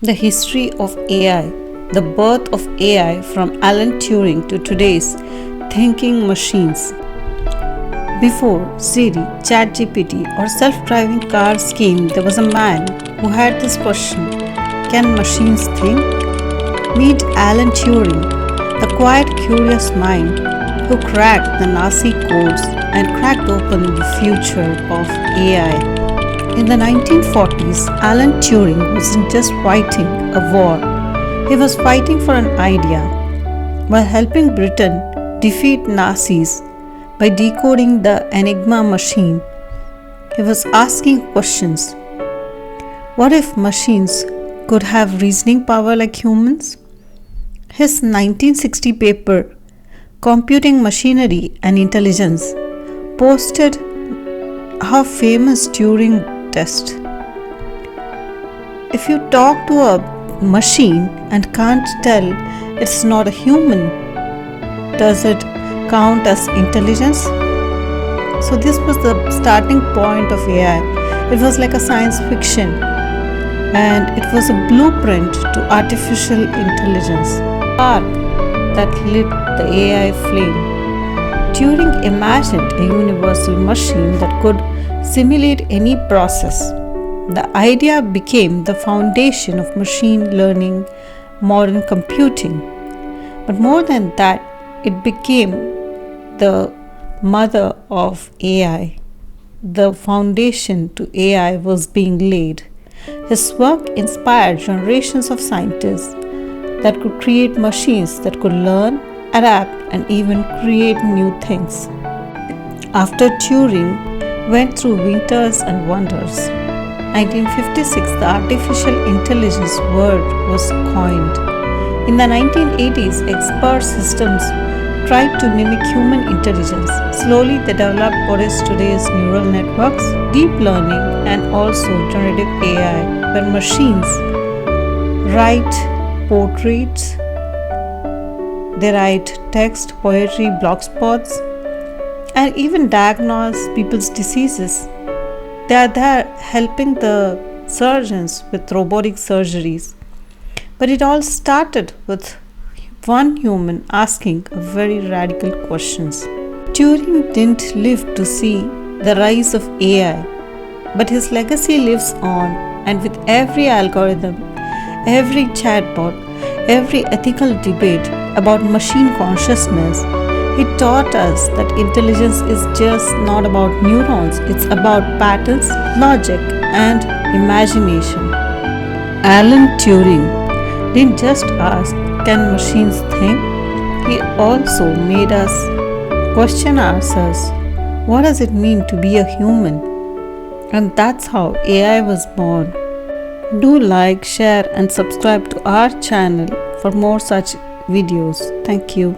The history of AI, the birth of AI from Alan Turing to today's thinking machines. Before Siri, ChatGPT, or self-driving cars came, there was a man who had this question: can machines think? Meet Alan Turing, the quiet, curious mind who cracked the Nazi codes and cracked open the future of AI. In the 1940s, Alan Turing wasn't just fighting a war, he was fighting for an idea. While helping Britain defeat Nazis by decoding the Enigma machine, he was asking questions. What if machines could have reasoning power like humans? His 1960 paper, Computing Machinery and Intelligence, posted how famous Turing Test. If you talk to a machine and can't tell it's not a human, does it count as intelligence? So this was the starting point of AI. It was like a science fiction, and it was a blueprint to artificial intelligence, spark that lit the AI flame. Turing imagined a universal machine that could simulate any process. The idea became the foundation of machine learning, modern computing. But more than that, it became the mother of AI. The foundation to AI was being laid. His work inspired generations of scientists that could create machines that could learn, adapt, and even create new things. After Turing went through winters and wonders, 1956, the artificial intelligence word was coined. In the 1980s, expert systems tried to mimic human intelligence. Slowly, they developed what is today's neural networks, deep learning, and also generative AI, where machines write portraits, they write text, poetry, blogspots, and even diagnose people's diseases. They are there helping the surgeons with robotic surgeries. But it all started with one human asking a very radical questions. Turing didn't live to see the rise of AI, but his legacy lives on, and with every algorithm, every chatbot, every ethical debate about machine consciousness, he taught us that intelligence is just not about neurons, it's about patterns, logic, and imagination. Alan Turing didn't just ask, can machines think? He also made us question ourselves, what does it mean to be a human? And that's how AI was born. Do like, share, and subscribe to our channel for more such videos. Thank you.